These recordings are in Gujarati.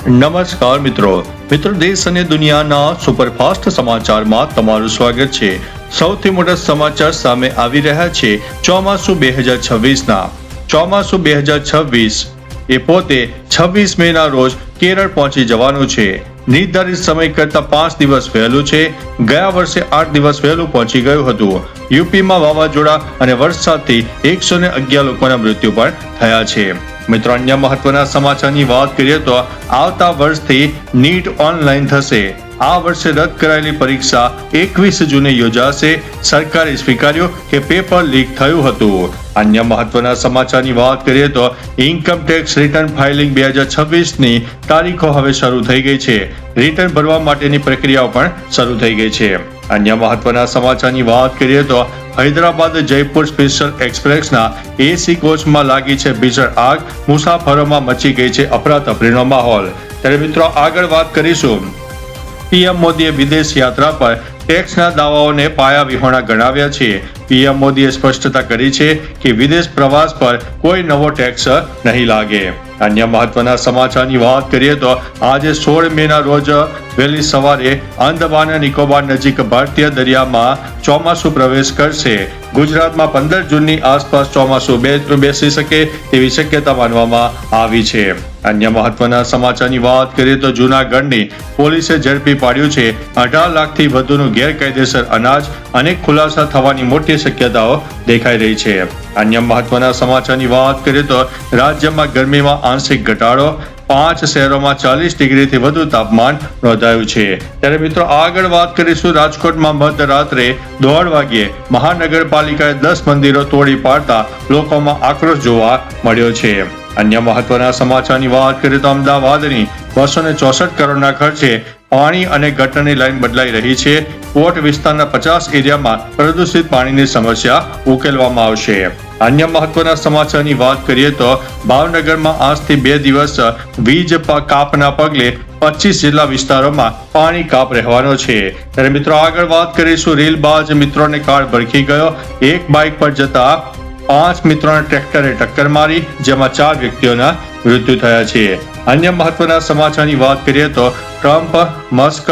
નમસ્કાર મિત્રો દેશ અને દુનિયાના સુપરફાસ્ટ સમાચારમાં તમારું સ્વાગત છે। સૌથી મોટા સમાચાર સામે આવી રહ્યા છે। ચોમાસું 2026 ચોમાસું 2026 એ પોતે 26 મેના રોજ કેરળ પહોંચી જવાનું છે। નિર્ધારિત સમય કરતા 5 દિવસ વહેલું છે। ગયા વર્ષે 8 દિવસ વહેલું પહોંચી ગયું હતું। યુપીમાં વાવાઝોડા અને વરસાદથી 111 લોકોના મૃત્યુ પણ થયા છે। મિત્રો અન્ય મહત્વના સમાચારની વાત કરીએ તો આવતા વર્ષથી નીટ ઓનલાઈન થશે। આ વર્ષે રદ કરાયેલી પરીક્ષા 21 જૂને યોજાશે। સરકારે સ્વીકાર્યું કે પેપર લીક થયું હતું। અન્ય મહત્વના સમાચારની વાત કરીએ તો ઇન્કમ ટેક્સ રિટર્ન ફાઇલિંગ 2026 ની તારીખો હવે શરૂ થઈ ગઈ છે। રિટર્ન ભરવા માટેની પ્રક્રિયાઓ પણ શરૂ થઈ ગઈ છે। અન્ય મહત્વના સમાચારની વાત કરીએ તો હૈદરાબાદ જયપુર સ્પેશિયલ એક્સપ્રેસના એસી કોચમાં લાગી છે ભીષણ આગ। મુસાફરોમાં મચી ગઈ છે અફરાતફરીનો માહોલ। ત્યારે મિત્રો આગળ વાત કરીશું। પીએમ મોદીએ વિદેશ યાત્રા પર ટેક્સના દાવાઓને પાયા વિહોણા ગણાવ્યા છે। પીએમ મોદીએ સ્પષ્ટતા કરી છે કે વિદેશ પ્રવાસ પર કોઈ નવો ટેક્સ નહીં લાગે। અન્ય મહત્વના સમાચારની વાત કરીએ તો આજે 16 મેના રોજ વહેલી સવારે અંદમાન અને નિકોબાર નજીક ભારતીય દરિયામાં ચોમાસું પ્રવેશ કરશે। ગુજરાતમાં 15 જૂનની આસપાસ ચોમાસું બેસી શકે તેવી શક્યતા માનવામાં આવી છે। અન્ય મહત્વના સમાચારની વાત કરીએ તો જૂનાગઢની પોલીસે ઝડપી પાડ્યું છે 18 લાખથી વધુનું ગેરકાયદેસર અનાજ। અનેક ખુલાસા થવાની મોટી શક્યતાઓ દેખાઈ રહી છે। અન્ય મહત્વના સમાચારની વાત કરીએ તો રાજ્યમાં ગરમીમાં આંશિક ઘટાડો। 5 શહેરોમાં 40 ડિગ્રીથી વધુ તાપમાન નોંધાયું છે। ત્યારે મિત્રો આગળ વાત કરીશું। રાજકોટમાં મધરાત્રે 1:30 વાગ્યે મહાનગરપાલિકાએ 10 મંદિરો તોડી પાડતા લોકોમાં આક્રોશ જોવા મળ્યો છે। અન્ય મહત્વના સમાચારની વાત કરીએ તો અમદાવાદની 264 કરોડના ખર્ચે પાણી અને ગટરની લાઈન બદલાઈ રહી છે। કોટ વિસ્તારના 50 એરિયામાં પ્રદૂષિત પાણીની સમસ્યા ઉકેલવામાં આવશે। અન્ય મહત્વના સમાચારની વાત કરીએ તો ભાવનગરમાં આજથી 2 દિવસ વીજ કાપના પગલે 25 જેટલા વિસ્તારોમાં પાણી કાપ રહેવાનો છે। ત્યારે મિત્રો આગળ વાત કરીશું। રીલબાજ મિત્રોને કાર ભડકી ગયો। એક બાઇક પર જતા 5 મિત્રોને ટ્રેક્ટરે ટક્કર મારી, જેમાં 4 વ્યક્તિઓના મૃત્યુ થયા છે। અન્ય મહત્વના સમાચારની વાત કરીએ તો ટ્રમ્પ, મસ્ક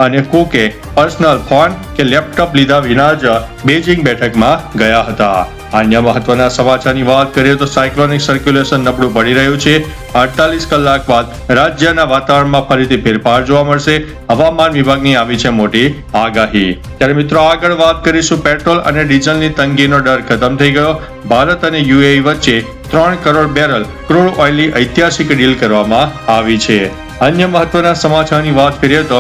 અને કુકે પર્સનલ ફોન કે લેપટોપ લીધા વિના જ બેઇજિંગ બેઠકમાં ગયા હતા। અન્ય મહત્વના સમાચારની વાત કરીએ તો સાયક્લોનિક સર્ક્યુલેશન નબળું પડી રહ્યું છે। 48 કલાક બાદ રાજ્યના વાતાવરણમાં ફરીથી ફેરફાર જોવા મળશે। હવામાન વિભાગની આવી છે મોટી આગાહી। ત્યારે મિત્રો આગળ વાત કરીશું। પેટ્રોલ અને ડીઝલની તંગીનો ડર ખતમ થઈ ગયો। ભારત અને યુએઈ વચ્ચે 3 કરોડ બેરલ ક્રૂડ ઓઇલની ઐતિહાસિક ડીલ કરવામાં આવી છે। અન્ય મહત્વના સમાચારની વાત કરીએ તો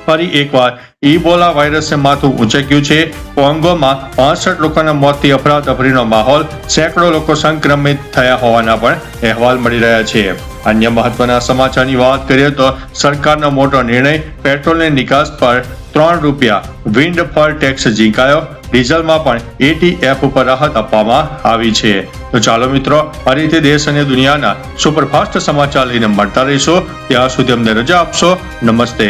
ફરી એકવાર ઇબોલા વાયરસે માથું ઉંચક્યું છે। કોંગોમાં 65 લોકોના મોતથી અફરાતફરીનો માહોલ। સેંકડો લોકો સંક્રમિત થયા હોવાના પણ અહેવાલ મળી રહ્યા છે। અન્ય મહત્વના સમાચારની વાત કરીએ તો સરકારનો મોટો નિર્ણય। પેટ્રોલની નિકાસ પર ₹3 વિન્ડફોલ ટેક્સ ઝીંકાયો। ડીઝલમાં પણ એટીએફ ઉપર રાહત આપવામાં આવી છે। તો ચાલો મિત્રો ફરીથી દેશ અને દુનિયાના સુપરફાસ્ટ સમાચાર લઈને મળતા રહીશું। ત્યાં સુધી અમને રજા આપશો। નમસ્તે।